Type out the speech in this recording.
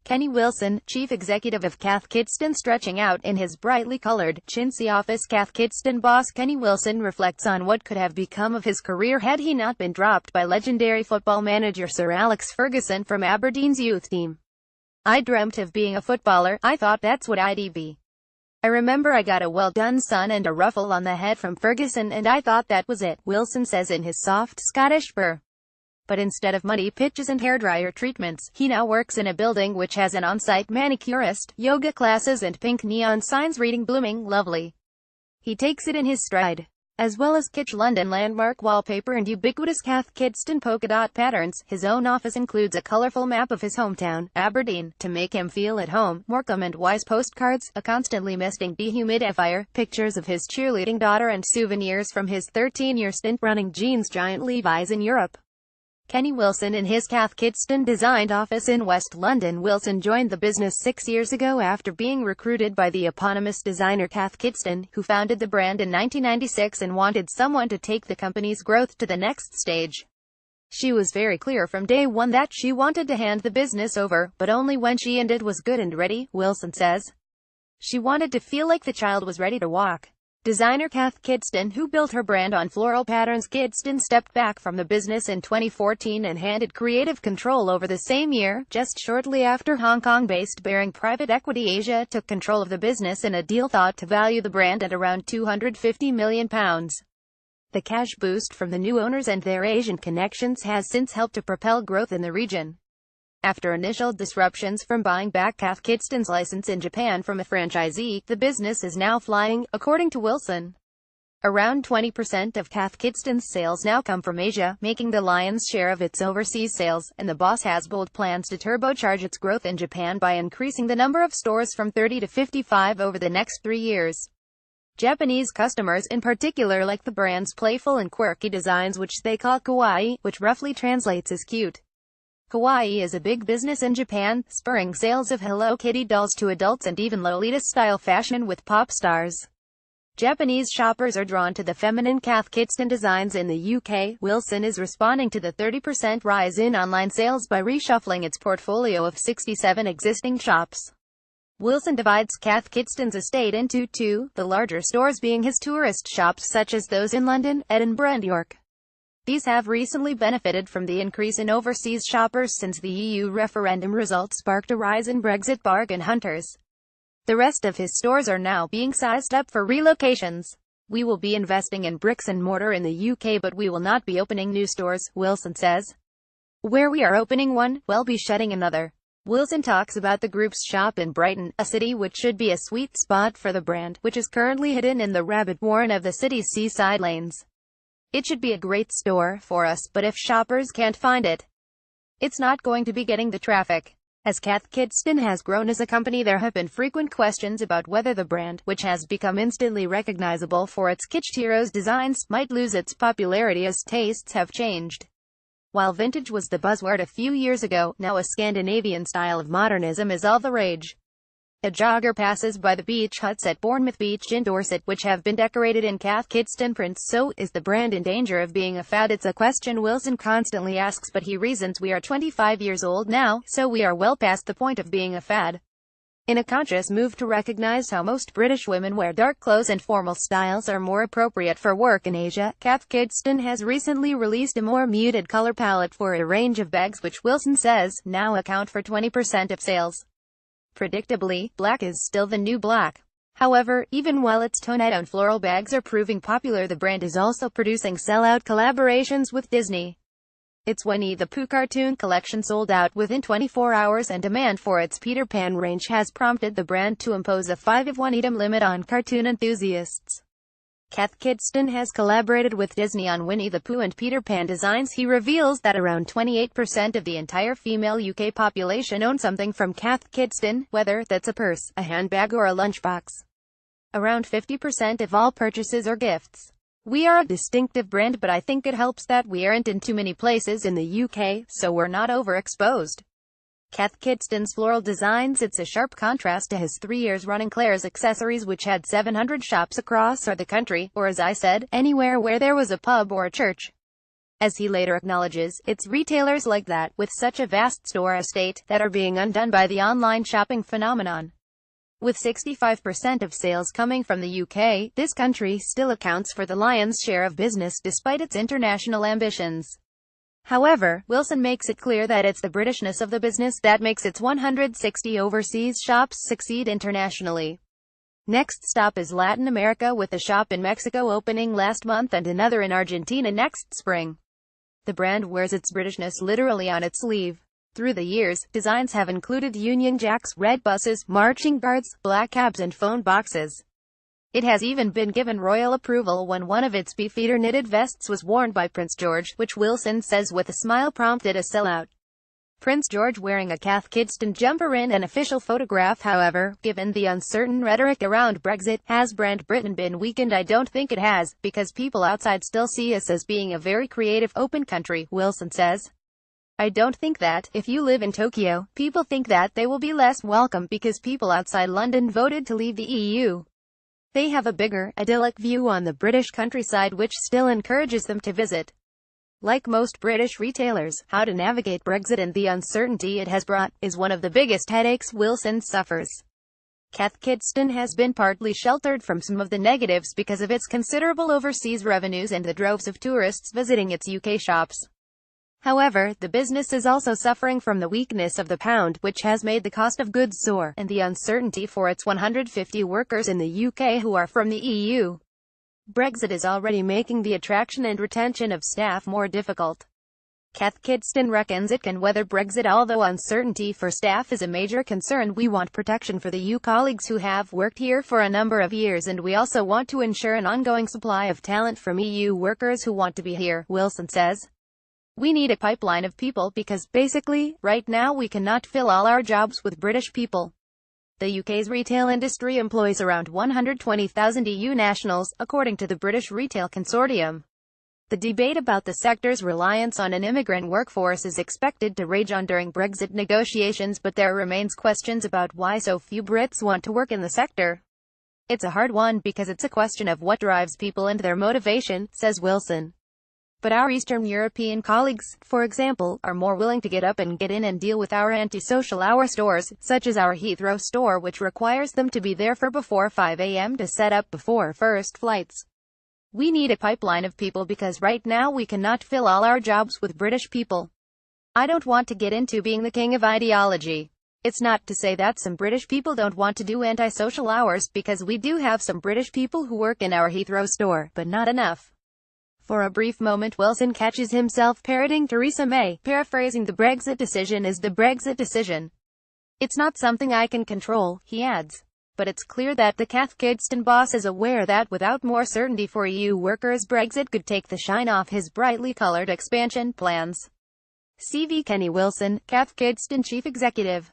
Kenny Wilson, chief executive of Cath Kidston Stretching, out in his brightly colored, chintzy office. Cath Kidston boss Kenny Wilson reflects on what could have become of his career had he not been dropped by legendary football manager Sir Alex Ferguson from Aberdeen's youth team. "I dreamt of being a footballer. I thought that's what I'd be. I remember I got a well done son and a ruffle on the head from Ferguson, and I thought that was it," Wilson says in his soft Scottish burr. But instead of muddy pitches and hairdryer treatments, he now works in a building which has an on-site manicurist, yoga classes and pink neon signs reading "Blooming Lovely." He takes it in his stride. As well as kitsch London landmark wallpaper and ubiquitous Cath Kidston polka dot patterns, his own office includes a colourful map of his hometown, Aberdeen, to make him feel at home, Morecambe and Wise postcards, a constantly misting dehumidifier, pictures of his cheerleading daughter and souvenirs from his 13-year stint running jeans giant Levi's in Europe. Kenny Wilson in his Cath Kidston designed office in West London. Wilson joined the business 6 years ago after being recruited by the eponymous designer Cath Kidston, who founded the brand in 1996 and wanted someone to take the company's growth to the next stage. "She was very clear from day one that she wanted to hand the business over, but only when she and it was good and ready," Wilson says. "She wanted to feel like the child was ready to walk." Designer Cath Kidston, who built her brand on floral patterns, Kidston stepped back from the business in 2014 and handed creative control over the same year, just shortly after Hong Kong-based Baring Private Equity Asia took control of the business in a deal thought to value the brand at around £250 million. The cash boost from the new owners and their Asian connections has since helped to propel growth in the region. After initial disruptions from buying back Cath Kidston's license in Japan from a franchisee, the business is now flying, according to Wilson. Around 20% of Cath Kidston's sales now come from Asia, making the lion's share of its overseas sales, and the boss has bold plans to turbocharge its growth in Japan by increasing the number of stores from 30 to 55 over the next 3 years. Japanese customers in particular like the brand's playful and quirky designs, which they call kawaii, which roughly translates as cute. Kawaii is a big business in Japan, spurring sales of Hello Kitty dolls to adults and even Lolita-style fashion with pop stars. Japanese shoppers are drawn to the feminine Cath Kidston designs in the UK. Wilson is responding to the 30% rise in online sales by reshuffling its portfolio of 67 existing shops. Wilson divides Cath Kidston's estate into two, the larger stores being his tourist shops such as those in London, Edinburgh and York. These have recently benefited from the increase in overseas shoppers since the EU referendum results sparked a rise in Brexit bargain hunters. The rest of his stores are now being sized up for relocations. "We will be investing in bricks and mortar in the UK, but we will not be opening new stores," Wilson says. "Where we are opening one, we'll be shutting another." Wilson talks about the group's shop in Brighton, a city which should be a sweet spot for the brand, which is currently hidden in the rabbit warren of the city's seaside lanes. "It should be a great store for us, but if shoppers can't find it, it's not going to be getting the traffic." As Cath Kidston has grown as a company, there have been frequent questions about whether the brand, which has become instantly recognizable for its kitsch heroes designs, might lose its popularity as tastes have changed. While vintage was the buzzword a few years ago, now a Scandinavian style of modernism is all the rage. A jogger passes by the beach huts at Bournemouth Beach in Dorset, which have been decorated in Cath Kidston prints. So, is the brand in danger of being a fad? It's a question Wilson constantly asks, but he reasons we are 25 years old now, so we are well past the point of being a fad. In a conscious move to recognize how most British women wear dark clothes and formal styles are more appropriate for work in Asia, Cath Kidston has recently released a more muted color palette for a range of bags which Wilson says now account for 20% of sales. Predictably, black is still the new black. However, even while its toned-down floral bags are proving popular, the brand is also producing sell-out collaborations with Disney. Its Winnie the Pooh cartoon collection sold out within 24 hours, and demand for its Peter Pan range has prompted the brand to impose a 5-of-1 item limit on cartoon enthusiasts. Cath Kidston has collaborated with Disney on Winnie the Pooh and Peter Pan designs. He reveals that around 28% of the entire female UK population own something from Cath Kidston, whether that's a purse, a handbag or a lunchbox. Around 50% of all purchases are gifts. "We are a distinctive brand, but I think it helps that we aren't in too many places in the UK, so we're not overexposed." Cath Kidston's floral designs, it's a sharp contrast to his 3 years running Claire's Accessories, which had 700 shops across the country, or as I said, anywhere where there was a pub or a church. As he later acknowledges, it's retailers like that, with such a vast store estate, that are being undone by the online shopping phenomenon. With 65% of sales coming from the UK, this country still accounts for the lion's share of business despite its international ambitions. However, Wilson makes it clear that it's the Britishness of the business that makes its 160 overseas shops succeed internationally. Next stop is Latin America, with a shop in Mexico opening last month and another in Argentina next spring. The brand wears its Britishness literally on its sleeve. Through the years, designs have included Union Jacks, red buses, marching guards, black cabs and phone boxes. It has even been given royal approval when one of its beefeater knitted vests was worn by Prince George, which Wilson says with a smile prompted a sellout. Prince George wearing a Cath Kidston jumper in an official photograph. However, given the uncertain rhetoric around Brexit, has brand Britain been weakened? I don't think it has, because people outside still see us as being a very creative, open country, Wilson says. I don't think that, if you live in Tokyo, people think that they will be less welcome because people outside London voted to leave the EU. They have a bigger, idyllic view on the British countryside which still encourages them to visit. Like most British retailers, how to navigate Brexit and the uncertainty it has brought, is one of the biggest headaches Wilson suffers. Cath Kidston has been partly sheltered from some of the negatives because of its considerable overseas revenues and the droves of tourists visiting its UK shops. However, the business is also suffering from the weakness of the pound, which has made the cost of goods soar, and the uncertainty for its 150 workers in the UK who are from the EU. Brexit is already making the attraction and retention of staff more difficult. Cath Kidston reckons it can weather Brexit, although uncertainty for staff is a major concern. We want protection for the EU colleagues who have worked here for a number of years, and we also want to ensure an ongoing supply of talent from EU workers who want to be here, Wilson says. We need a pipeline of people because, basically, right now we cannot fill all our jobs with British people. The UK's retail industry employs around 120,000 EU nationals, according to the British Retail Consortium. The debate about the sector's reliance on an immigrant workforce is expected to rage on during Brexit negotiations, but there remains questions about why so few Brits want to work in the sector. It's a hard one because it's a question of what drives people and their motivation, says Wilson. But our Eastern European colleagues, for example, are more willing to get up and get in and deal with our antisocial hour stores, such as our Heathrow store, which requires them to be there for before 5 a.m. to set up before first flights. We need a pipeline of people because right now we cannot fill all our jobs with British people. I don't want to get into being the king of ideology. It's not to say that some British people don't want to do antisocial hours, because we do have some British people who work in our Heathrow store, but not enough. For a brief moment Wilson catches himself parroting Theresa May, paraphrasing, "The Brexit decision is the Brexit decision. It's not something I can control," he adds. But it's clear that the Cath Kidston boss is aware that without more certainty for EU workers, Brexit could take the shine off his brightly coloured expansion plans. CV Kenny Wilson, Cath Kidston Chief Executive.